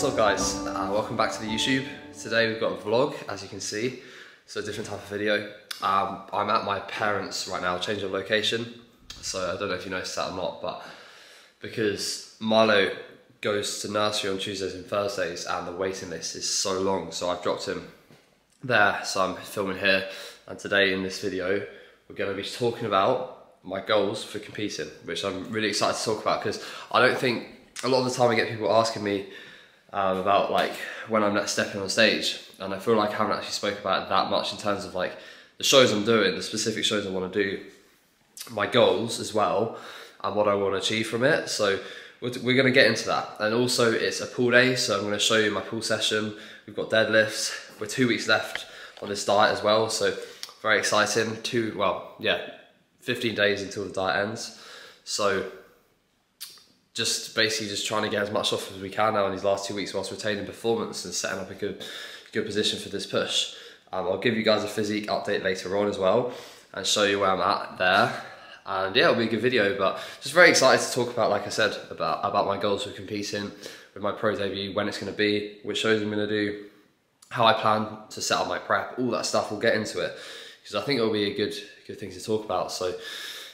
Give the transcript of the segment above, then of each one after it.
What's up guys, welcome back to the YouTube. Today we've got a vlog, as you can see, so a different type of video. I'm at my parents' right now, change of location, so I don't know if you noticed that or not, but because Milo goes to nursery on Tuesdays and Thursdays and the waiting list is so long, so I've dropped him there, so I'm filming here. And today in this video we're going to be talking about my goals for competing, which I'm really excited to talk about, because I don't think, a lot of the time I get people asking me about like when I'm next stepping on stage, and I feel like I haven't actually spoke about it that much in terms of like the shows I'm doing, the specific shows I want to do, my goals as well, and what I want to achieve from it. So we're going to get into that. And also it's a pool day, so I'm going to show you my pool session. We've got deadlifts. We're 2 weeks left on this diet as well, so very exciting. 15 days until the diet ends. So just basically trying to get as much off as we can now in these last 2 weeks whilst retaining performance and setting up a good position for this push. I'll give you guys a physique update later on as well and show you where I'm at there. And yeah, it'll be a good video, but just very excited to talk about, like I said, about my goals for competing with my pro debut, when it's going to be, which shows I'm going to do, how I plan to set up my prep, all that stuff. We'll get into it because I think it'll be a good thing to talk about. So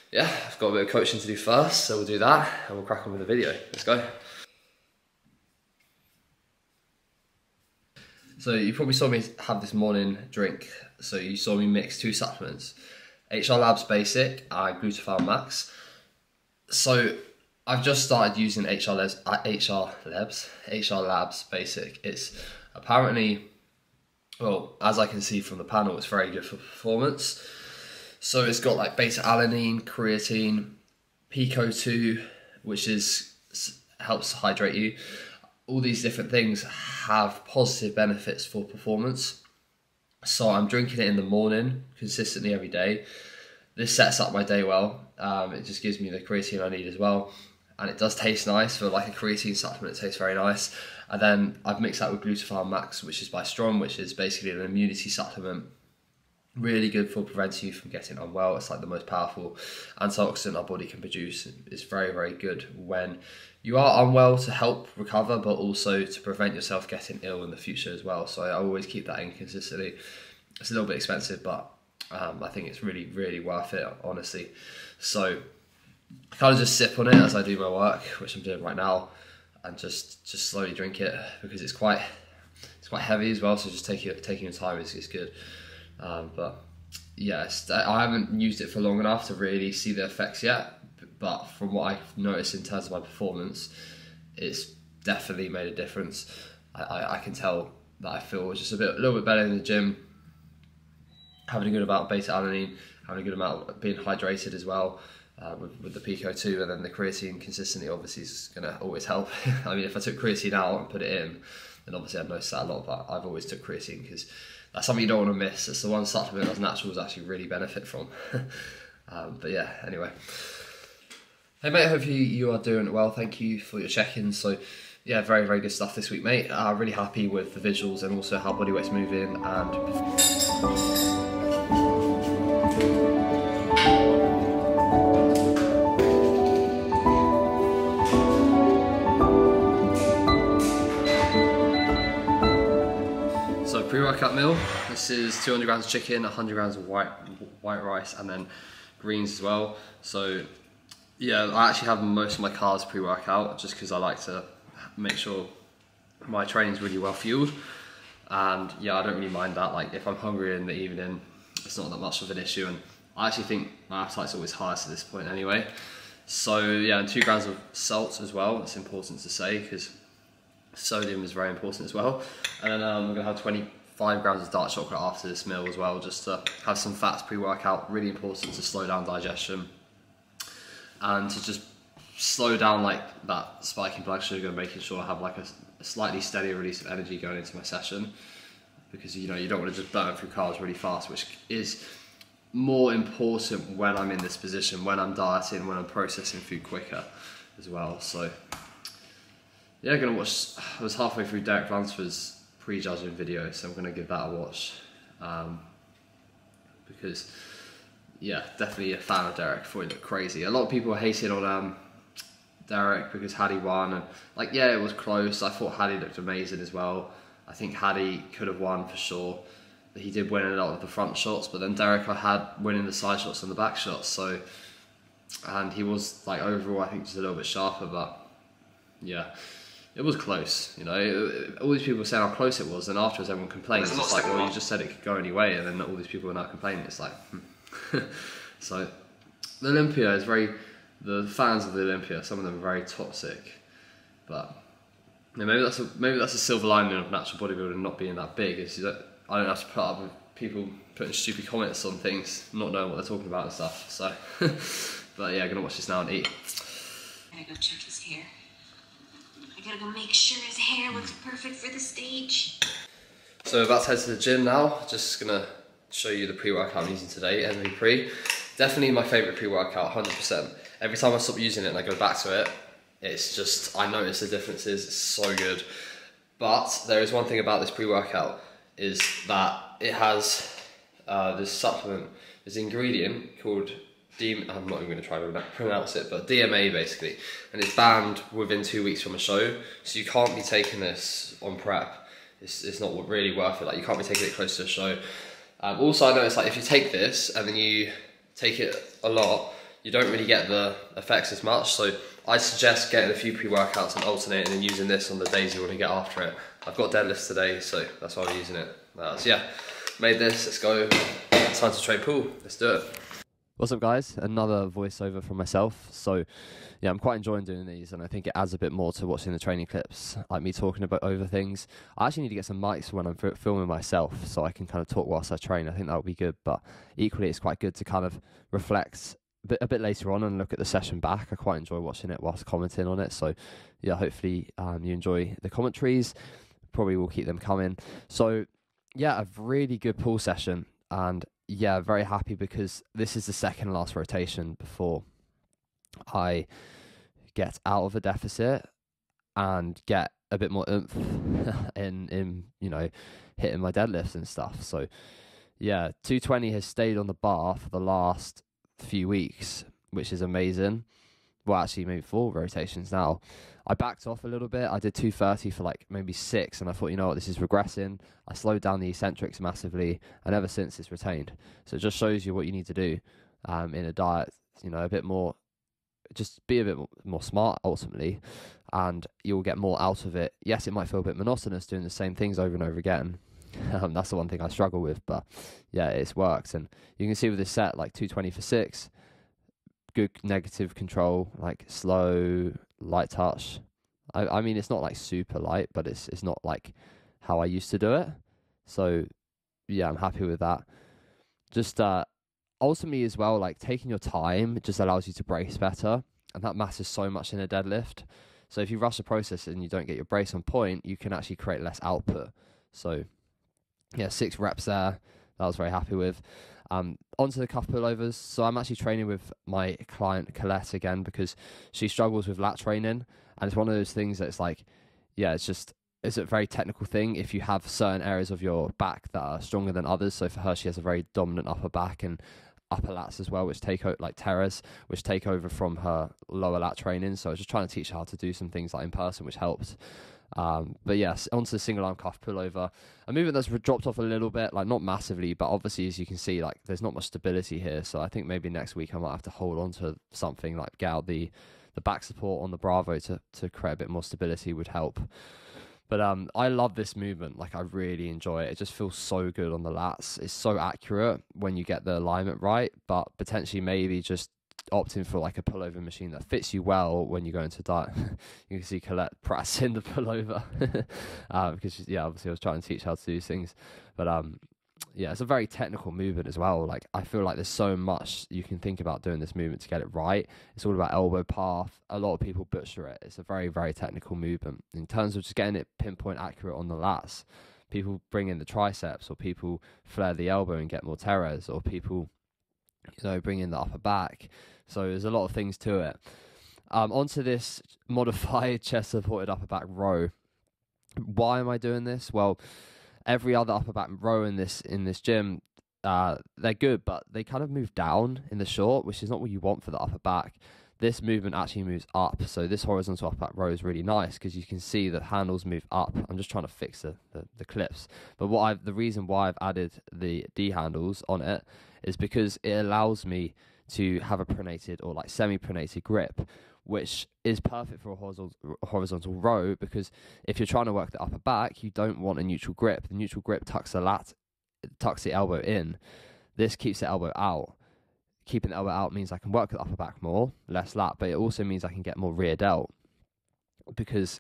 yeah, I've got a bit of coaching to do first, so we'll do that and we'll crack on with the video. Let's go. So you probably saw me have this morning drink. So you saw me mix 2 supplements, HR Labs Basic and Glutathione Max. So I've just started using HR Labs Basic. It's apparently, well, as I can see from the panel, it's very good for performance. So it's got like beta alanine, creatine, Pico-2, which helps hydrate you. All these different things have positive benefits for performance. So I'm drinking it in the morning consistently every day. This sets up my day well. It just gives me the creatine I need as well. And it does taste nice. For like a creatine supplement, it tastes very nice. And then I've mixed that with Glutathione Max, which is by Strong, which is basically an immunity supplement. Really good for preventing you from getting unwell. It's like the most powerful antioxidant our body can produce. It's very, very good when you are unwell, to help recover, but also to prevent yourself getting ill in the future as well. So I always keep that in consistently. It's a little bit expensive, but I think it's really, really worth it, honestly. So I kind of just sip on it as I do my work, which I'm doing right now, and just slowly drink it, because it's quite heavy as well. So just taking your time is good. But yes, I haven't used it for long enough to really see the effects yet, but from what I've noticed in terms of my performance, it's definitely made a difference. I can tell that I feel just a little bit better in the gym, having a good amount of beta alanine, having a good amount of being hydrated as well, with the Pico-2, and then the creatine consistently obviously is going to always help. I mean, if I took creatine out and put it in, then obviously I'd notice that a lot, but I've always took creatine because that's something you don't want to miss. It's the one supplement that's naturals actually really benefit from. But yeah, anyway. Hey mate, I hope you are doing well. Thank you for your check-ins. So yeah, very, very good stuff this week, mate. Really happy with the visuals and also how bodyweight's moving and... Pre-workout meal. This is 200 grams of chicken, 100 grams of white rice, and then greens as well. So yeah, I actually have most of my carbs pre-workout just because I like to make sure my training's really well fueled. And yeah, I don't really mind that. Like if I'm hungry in the evening, it's not that much of an issue. And I actually think my appetite's always highest at this point anyway. So yeah, and 2 grams of salt as well. It's important to say because sodium is very important as well. And then I'm gonna have 25 grams of dark chocolate after this meal as well, just to have some fats pre-workout. Really important to slow down digestion and to just slow down like that spike in blood sugar, making sure I have like a slightly steadier release of energy going into my session, because you know you don't want to just burn through carbs really fast, which is more important when I'm in this position, when I'm dieting, when I'm processing food quicker as well. So yeah, I was halfway through Derek Lansford's prejudging video, so I'm going to give that a watch, because yeah, definitely a fan of Derek. Thought he looked crazy. A lot of people are hating on Derek because Hadi won, and like, yeah, it was close. I thought Hadi looked amazing as well. I think Hadi could have won for sure. He did win a lot of the front shots, but then Derek I had winning the side shots and the back shots. So, and he was like overall I think just a little bit sharper, but yeah, it was close. You know, all these people were saying how close it was, and afterwards everyone complained. It's just like, well, you just said it could go any way, and then all these people are now complaining. It's like, So, the Olympia is the fans of the Olympia, some of them are very toxic, but yeah, maybe that's a silver lining of natural bodybuilding not being that big. Is that I don't have to put up with people putting stupid comments on things, not knowing what they're talking about and stuff. So, but yeah, I'm gonna watch this now and eat. I gotta go check his hair. I gotta go make sure his hair looks perfect for the stage. So about to head to the gym now. Just gonna show you the pre-workout I'm using today, Envy Pre. Definitely my favourite pre-workout, 100%. Every time I stop using it and I go back to it, it's just, I notice the differences, it's so good. But there is one thing about this pre-workout, is that it has this supplement, this ingredient called I'm not even going to try to pronounce it, but DMA basically, and it's banned within 2 weeks from a show, so you can't be taking this on prep. It's not really worth it. Like, you can't be taking it close to a show. Also, I noticed like if you take this and then you take it a lot, you don't really get the effects as much. So I suggest getting a few pre-workouts and alternating and using this on the days you want to get after it. I've got deadlifts today, so that's why I'm using it. So yeah, made this. Let's go. Time to train pool. Let's do it. What's up, guys? Another voiceover from myself. So yeah, I'm quite enjoying doing these, and I think it adds a bit more to watching the training clips, like me talking about over things. I actually need to get some mics when I'm filming myself, so I can kind of talk whilst I train. I think that would be good, but equally it's quite good to kind of reflect a bit later on and look at the session back. I quite enjoy watching it whilst commenting on it. So yeah, hopefully you enjoy the commentaries. Probably will keep them coming. So yeah, a really good pull session, and yeah, very happy because this is the second last rotation before I get out of a deficit and get a bit more oomph in you know, hitting my deadlifts and stuff. So yeah, 220 has stayed on the bar for the last few weeks, which is amazing. Well, actually maybe 4 rotations now. I backed off a little bit. I did 230 for like maybe 6, and I thought, you know what, this is regressing. I slowed down the eccentrics massively, and ever since it's retained. So it just shows you what you need to do in a diet, you know, a bit more, just be a bit more smart ultimately, and you'll get more out of it. Yes, it might feel a bit monotonous doing the same things over and over again. That's the one thing I struggle with, but yeah, it's worked. And you can see with this set, like 220 for 6, good negative control, like slow, light touch. I mean, it's not like super light, but it's not like how I used to do it. So yeah, I'm happy with that. Just ultimately as well, like taking your time, it just allows you to brace better, and that matters so much in a deadlift. So if you rush the process and you don't get your brace on point, you can actually create less output. So yeah, 6 reps there, that I was very happy with. Onto the cuff pullovers. So I'm actually training with my client Colette again because she struggles with lat training, and it's one of those things that's like, yeah, it's a very technical thing. If you have certain areas of your back that are stronger than others, so for her she has a very dominant upper back and upper lats as well, which take over, like teres, which take over from her lower lat training. So I was just trying to teach her how to do some things like in person, which helped. But yes, onto the single arm cuff pullover, a movement that's dropped off a little bit, like not massively, but obviously as you can see, like there's not much stability here. So I think maybe next week I might have to hold on to something, like get out the back support on the Bravo to create a bit more stability would help. But I love this movement. Like, I really enjoy it. It just feels so good on the lats. It's so accurate when you get the alignment right, but potentially maybe just opting for like a pullover machine that fits you well when you go into diet. You can see Colette practicing the pullover because yeah, obviously I was trying to teach her how to do things. But yeah, it's a very technical movement as well. Like, I feel like there's so much you can think about doing this movement to get it right. It's all about elbow path. A lot of people butcher it. It's a very, very technical movement. In terms of just getting it pinpoint accurate on the lats, people bring in the triceps, or people flare the elbow and get more teres, or people, you know, bring in the upper back. So there's a lot of things to it. Onto this modified chest supported upper back row. Why am I doing this? Well, every other upper back row in this gym, they're good, but they kind of move down in the short, which is not what you want for the upper back. this movement actually moves up. So this horizontal upper back row is really nice because you can see the handles move up. I'm just trying to fix the clips. But the reason why I've added the D handles on it is because it allows me to have a pronated or like semi-pronated grip, which is perfect for a horizontal row, because if you're trying to work the upper back, you don't want a neutral grip. The neutral grip tucks the elbow in. This keeps the elbow out. Keeping the elbow out means I can work the upper back more, less lat, but it also means I can get more rear delt, because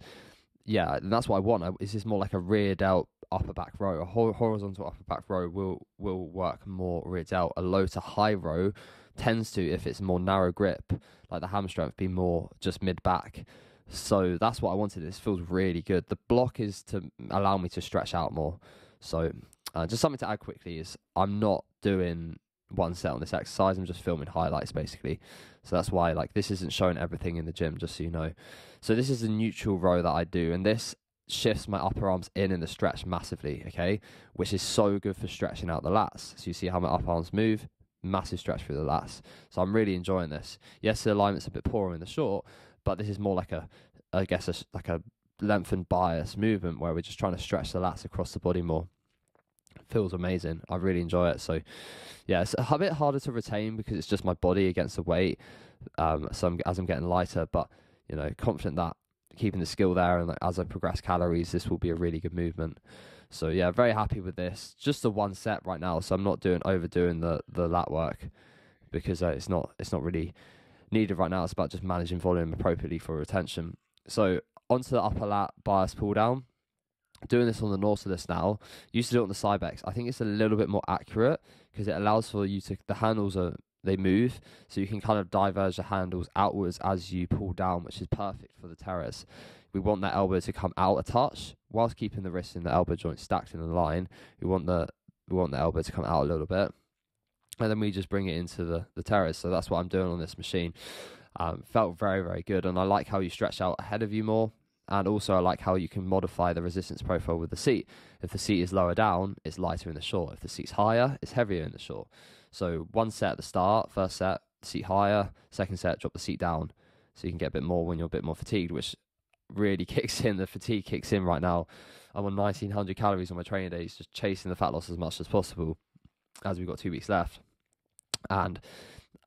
that's what I want. This is more like a rear delt upper back row. A horizontal upper back row will work more rear delt. A low to high row tends to, if it's a more narrow grip, like the ham strength, be more just mid back. So that's what I wanted. This feels really good. The block is to allow me to stretch out more. So just something to add quickly is I'm not doing one set on this exercise. I'm just filming highlights basically. So that's why like this isn't showing everything in the gym, just so you know. So this is the neutral row that I do, and this shifts my upper arms in the stretch massively, okay, which is so good for stretching out the lats. So you see how my upper arms move, massive stretch through the lats. So I'm really enjoying this. Yes, the alignment's a bit poorer in the short, but this is more like a lengthened bias movement where we're just trying to stretch the lats across the body more. Feels amazing. I really enjoy it. So yeah, it's a bit harder to retain because it's just my body against the weight, as I'm getting lighter, but you know, confident that keeping the skill there, and as I progress calories, this will be a really good movement. So yeah, very happy with this. Just the one set right now, so I'm not overdoing the lat work, because it's not really needed right now. It's about just managing volume appropriately for retention. So onto the upper lat bias pull down. Doing this on the Nautilus now. Used to do it on the Cybex. I think it's a little bit more accurate because it allows for you to, the handles they move, so you can kind of diverge the handles outwards as you pull down, which is perfect for the Terrace. We want that elbow to come out a touch whilst keeping the wrist and the elbow joint stacked in the line. We want the elbow to come out a little bit, and then we just bring it into the Terrace. So that's what I'm doing on this machine. Felt very, very good, and I like how you stretch out ahead of you more. And also I like how you can modify the resistance profile with the seat. If the seat is lower down, it's lighter in the short. If the seat's higher, it's heavier in the short. So one set at the start, first set, seat higher, second set, drop the seat down. So you can get a bit more when you're a bit more fatigued, which really kicks in. The fatigue kicks in right now. I'm on 1900 calories on my training days, just chasing the fat loss as much as possible, as we've got 2 weeks left. And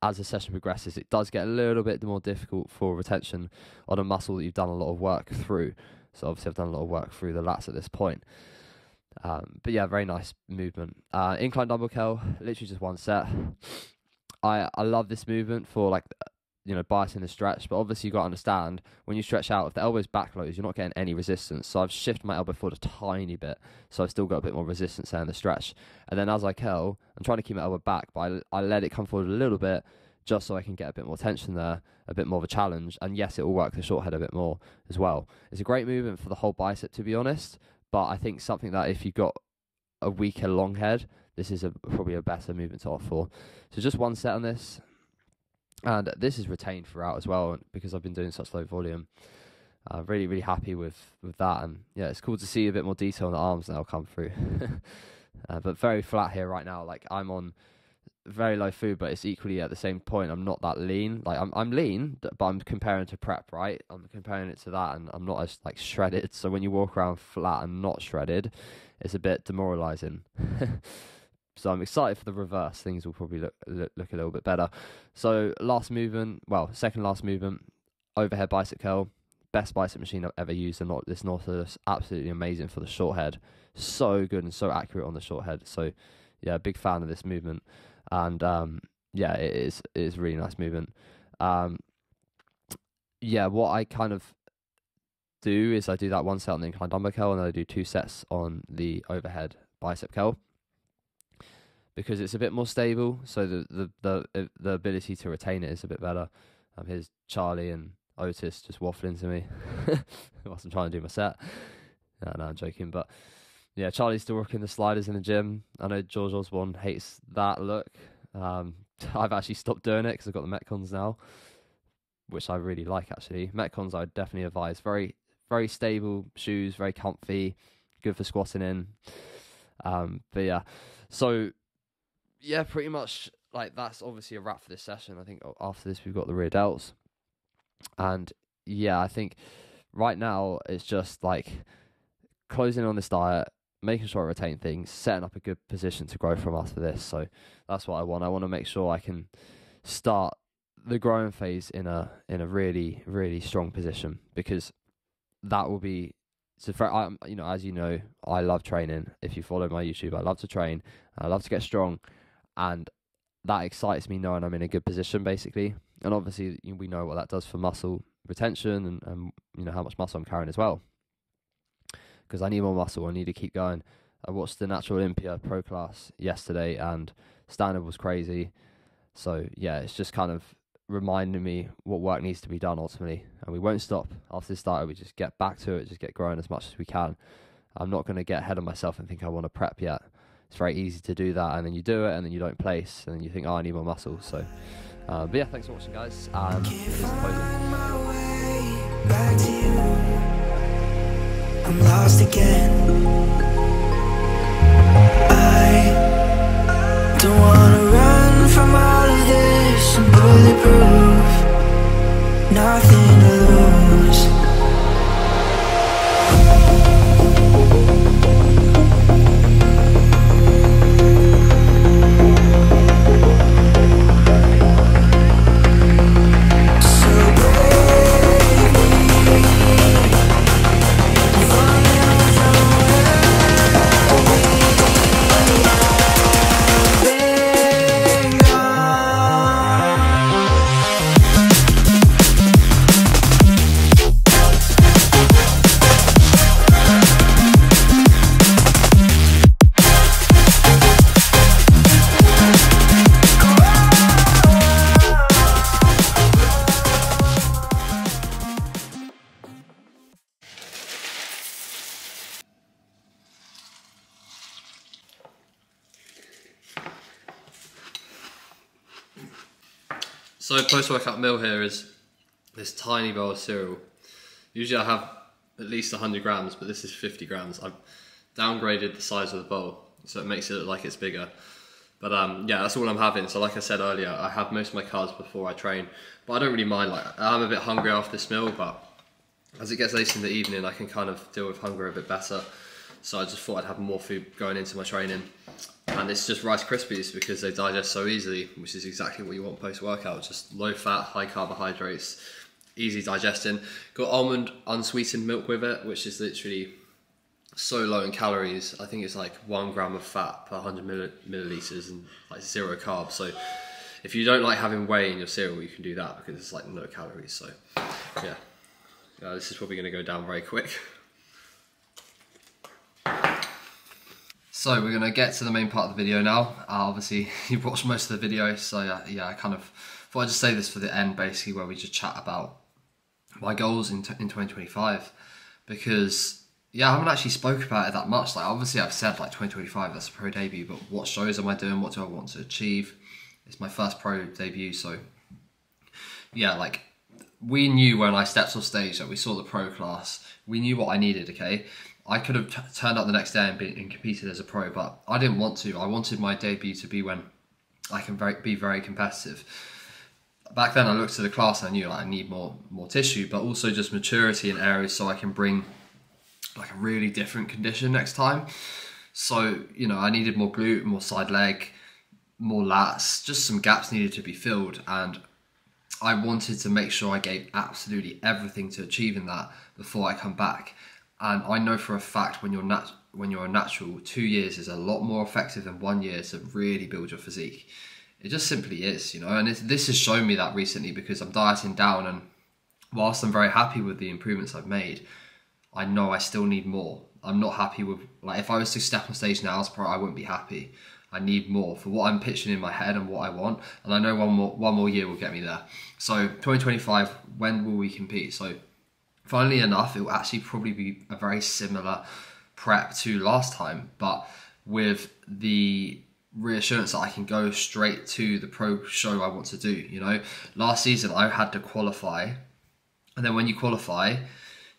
as the session progresses, it does get a little bit more difficult for retention on a muscle that you've done a lot of work through. So obviously I've done a lot of work through the lats at this point. But yeah, very nice movement. Incline dumbbell curl, literally just one set. I love this movement for like, you know, biasing the stretch, but obviously you've got to understand when you stretch out, if the elbow's back closed, you're not getting any resistance. So I've shifted my elbow forward a tiny bit, so I've still got a bit more resistance there in the stretch. And then as I curl, I'm trying to keep my elbow back, but I let it come forward a little bit just so I can get a bit more tension there, a bit more of a challenge. And yes, it will work the short head a bit more as well. It's a great movement for the whole bicep, to be honest, but I think something that if you've got a weaker long head, this is probably a better movement to opt for. So just one set on this. And this is retained throughout as well, because I've been doing such low volume. Really, really happy with that. And yeah, it's cool to see a bit more detail on the arms now come through. But very flat here right now. Like I'm on very low food, but it's equally at the same point, I'm not that lean. Like I'm lean, but I'm comparing to prep, right? I'm comparing it to that, and I'm not as like shredded. So when you walk around flat and not shredded, it's a bit demoralizing. So I'm excited for the reverse. Things will probably look a little bit better. So second last movement, overhead bicep curl. Best bicep machine I've ever used, and this Nautilus, absolutely amazing for the short head. So good and so accurate on the short head. So yeah, big fan of this movement. And yeah, it is a really nice movement. Yeah, what I kind of do is I do that one set on the incline dumbbell curl, and then I do 2 sets on the overhead bicep curl, because it's a bit more stable, so the ability to retain it is a bit better. Here's Charlie and Otis just waffling to me whilst I'm trying to do my set. No, I'm joking, but yeah, Charlie's still rocking the sliders in the gym. I know George Osborne hates that look. I've actually stopped doing it because I've got the Metcons now, which I really like actually. Metcons I would definitely advise. Very, very stable shoes, very comfy, good for squatting in. But yeah, so yeah, pretty much like that's obviously a wrap for this session. I think after this we've got the rear delts. And yeah, I think right now it's just like closing on this diet, making sure I retain things, setting up a good position to grow from after this. So that's what I want. I want to make sure I can start the growing phase in a really, really strong position, because that will be so for as you know, I love training. If you follow my YouTube, I love to train, I love to get strong, and that excites me knowing I'm in a good position, basically. And obviously, we know what that does for muscle retention, and how much muscle I'm carrying as well, because I need more muscle. I need to keep going. I watched the Natural Olympia Pro class yesterday, and standard was crazy. So yeah, it's just kind of reminding me what work needs to be done ultimately, and we won't stop after this starter. We just get back to it, just get growing as much as we can. I'm not going to get ahead of myself and think I want to prep yet. It's very easy to do that, and then you do it, and then you don't place, and then you think, oh, I need more muscle. So, but yeah, thanks for watching, guys. And this is the closing. I'm lost again. I don't wanna run from all of this. I'm bulletproof, nothing to lose. So post-workout meal here is this tiny bowl of cereal. Usually I have at least 100 grams, but this is 50 grams. I've downgraded the size of the bowl, so it makes it look like it's bigger. But yeah, that's all I'm having. So like I said earlier, I have most of my carbs before I train, but I don't really mind. Like, I'm a bit hungry after this meal, but as it gets later in the evening, I can kind of deal with hunger a bit better. So I just thought I'd have more food going into my training. And it's just Rice Krispies because they digest so easily, which is exactly what you want post-workout. Just low fat, high carbohydrates, easy digesting. Got almond unsweetened milk with it, which is literally so low in calories. I think it's like 1 gram of fat per 100 milliliters and like 0 carbs. So if you don't like having whey in your cereal, you can do that because it's like no calories. So yeah, this is probably going to go down very quick. So we're going to get to the main part of the video now. Obviously, you've watched most of the video, so yeah, I kind of thought I'd just say this for the end, basically, where we just chat about my goals in 2025. Because, yeah, I haven't actually spoke about it that much. Like, obviously, I've said, like, 2025, that's a pro debut, but what shows am I doing? What do I want to achieve? It's my first pro debut, so, yeah, like, we knew when I stepped on stage that we saw the pro class, we knew what I needed, okay? I could have turned up the next day and competed as a pro, but I didn't want to. I wanted my debut to be when I can be very competitive. Back then I looked at the class and I knew like, I need more tissue, but also just maturity in areas so I can bring like a really different condition next time. So, I needed more glute, more side leg, more lats, just some gaps needed to be filled, and I wanted to make sure I gave absolutely everything to achieving that before I come back. And I know for a fact when you're a natural, 2 years is a lot more effective than 1 year to really build your physique. It just simply is, and this has shown me that recently because I'm dieting down, and whilst I'm very happy with the improvements I've made, I know I still need more. I'm not happy with, like, if I was to step on stage now as pro, I wouldn't be happy. I need more for what I'm pitching in my head and what I want, and I know one more year will get me there. So 2025, when will we compete? So funnily enough, it will actually probably be a very similar prep to last time, but with the reassurance that I can go straight to the pro show I want to do. Last season I had to qualify, and then when you qualify,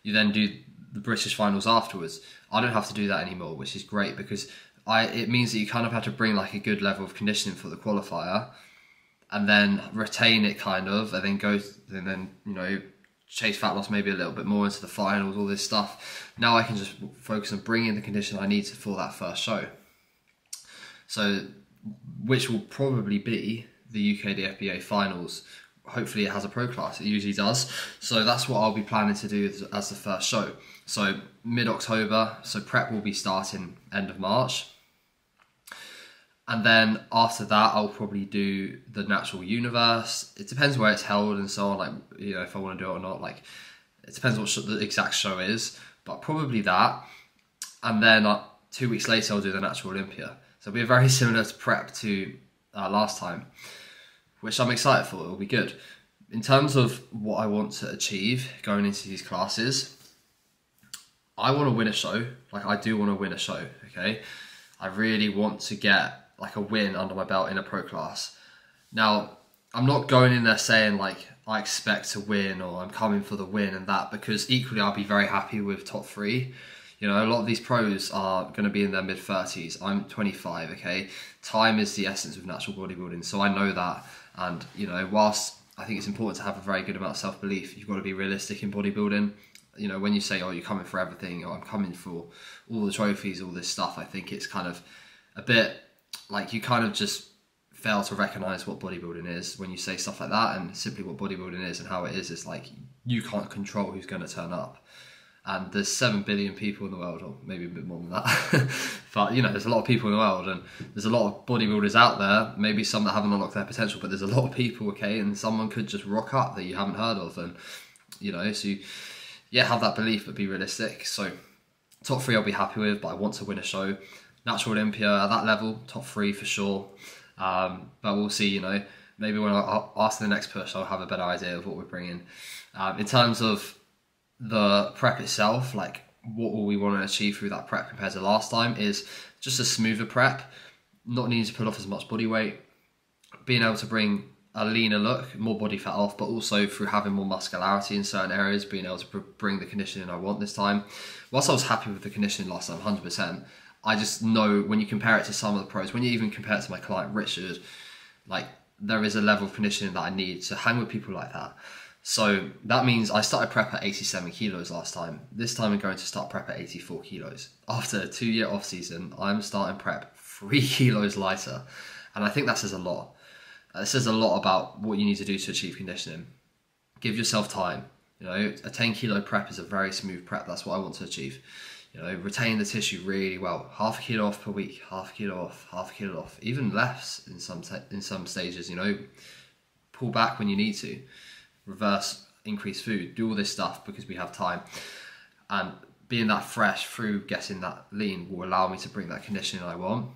you then do the British finals afterwards. I don't have to do that anymore, which is great because it means that you kind of have to bring like a good level of conditioning for the qualifier, and then retain it kind of, and then go, and then chase fat loss maybe a little bit more into the finals, all this stuff. Now I can just focus on bringing the condition I need for that first show. So, which will probably be the UK DFBA finals. Hopefully it has a pro class, it usually does. So that's what I'll be planning to do as the first show. So mid-October, so prep will be starting end of March. And then after that, I'll probably do the Natural Universe. It depends where it's held and so on, like, you know, if I want to do it or not. Like, it depends what the exact show is, but probably that. And then 2 weeks later, I'll do the Natural Olympia. So it'll be very similar to prep to last time, which I'm excited for. It'll be good. In terms of what I want to achieve going into these classes, I want to win a show. Like, I do want to win a show, okay? I really want to get like a win under my belt in a pro class. Now, I'm not going in there saying like I expect to win or I'm coming for the win and that, because equally I'll be very happy with top 3. You know, a lot of these pros are going to be in their mid-30s. I'm 25, okay? Time is the essence of natural bodybuilding, so I know that. And, you know, whilst I think it's important to have a very good amount of self-belief, you've got to be realistic in bodybuilding. You know, when you say, oh, you're coming for everything, or I'm coming for all the trophies, all this stuff, I think it's kind of a bit like you kind of just fail to recognise what bodybuilding is when you say stuff like that. And simply what bodybuilding is and how it is like you can't control who's going to turn up. And there's 7 billion people in the world, or maybe a bit more than that. But, you know, there's a lot of people in the world, and there's a lot of bodybuilders out there, maybe some that haven't unlocked their potential, but there's a lot of people, okay, and someone could just rock up that you haven't heard of. And, you know, so yeah, have that belief, but be realistic. So top 3 I'll be happy with, but I want to win a show. Natural Olympia at that level, top 3 for sure. But we'll see, you know, maybe when after the next push, I'll have a better idea of what we're bringing. In terms of the prep itself, like what will we want to achieve through that prep compared to last time is just a smoother prep, not needing to put off as much body weight, being able to bring a leaner look, more body fat off, but also through having more muscularity in certain areas, being able to bring the conditioning I want this time. Whilst I was happy with the conditioning last time, 100%, I just know when you compare it to some of the pros, when you even compare it to my client Richard, like there is a level of conditioning that I need to hang with people like that. So that means I started prep at 87 kilos last time. This time I'm going to start prep at 84 kilos. After a 2-year off season, I'm starting prep 3 kilos lighter. And I think that says a lot. It says a lot about what you need to do to achieve conditioning. Give yourself time. You know, a 10 kilo prep is a very smooth prep. That's what I want to achieve. You know, retain the tissue really well. Half a kilo off per week, half a kilo off, half a kilo off, even less in some stages. You know, pull back when you need to, reverse, increase food, do all this stuff because we have time. And being that fresh through getting that lean will allow me to bring that conditioning I want.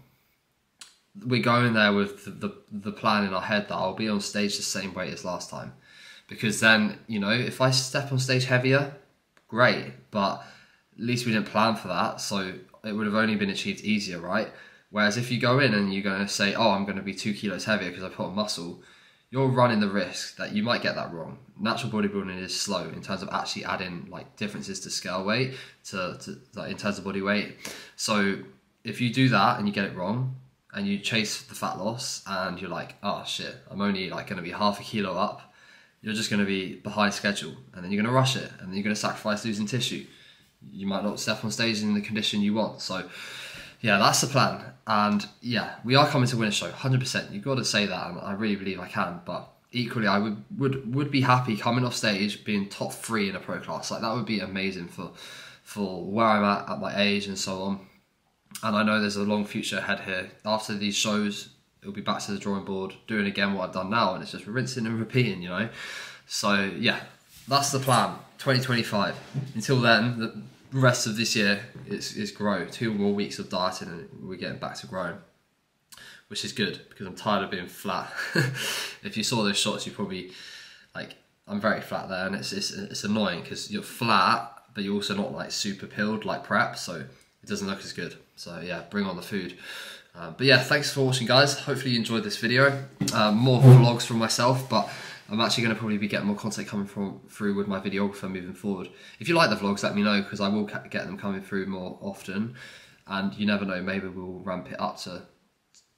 We're going there with the plan in our head that I'll be on stage the same weight as last time, because then, you know, if I step on stage heavier, great, but at least we didn't plan for that, so it would have only been achieved easier, right? Whereas if you go in and you're going to say, oh, I'm going to be 2 kilos heavier because I put on muscle, you're running the risk that you might get that wrong. Natural bodybuilding is slow in terms of actually adding like differences to scale weight, to like, in terms of body weight. So if you do that and you get it wrong, and you chase the fat loss and you're like, oh shit, I'm only like going to be half a kilo up, you're just going to be behind schedule, and then you're going to rush it, and then you're going to sacrifice losing tissue. You might not step on stage in the condition you want. So yeah, that's the plan. And yeah, we are coming to win a show, 100%. You've got to say that, and I really believe I can. But equally, I would be happy coming off stage being top 3 in a pro class. Like that would be amazing for where I'm at my age and so on. And I know there's a long future ahead here. After these shows, it'll be back to the drawing board, doing again what I've done now, and it's just rinsing and repeating, you know. So yeah, that's the plan. 2025. Until then, the rest of this year is grow. 2 more weeks of dieting, and we're getting back to growing, which is good because I'm tired of being flat. If you saw those shots, you probably like I'm very flat there, and it's annoying because you're flat, but you're also not like super pilled like prep, so it doesn't look as good. So yeah, bring on the food. But yeah, thanks for watching, guys. Hopefully you enjoyed this video. More vlogs from myself, but I'm actually going to probably be getting more content coming through with my videographer moving forward. If you like the vlogs, let me know, because I will get them coming through more often. And you never know, maybe we'll ramp it up to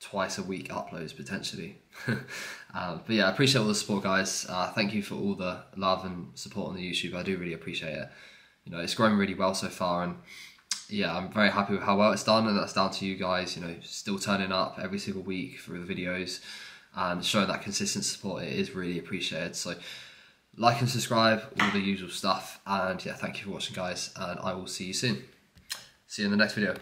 twice a week uploads potentially. But yeah, I appreciate all the support, guys. Thank you for all the love and support on the YouTube. I do really appreciate it. You know, it's grown really well so far, and yeah, I'm very happy with how well it's done, and that's down to you guys, you know, still turning up every single week for the videos and showing that consistent support. It is really appreciated. So like and subscribe, all the usual stuff, and yeah, thank you for watching, guys, and I will see you soon. See you in the next video.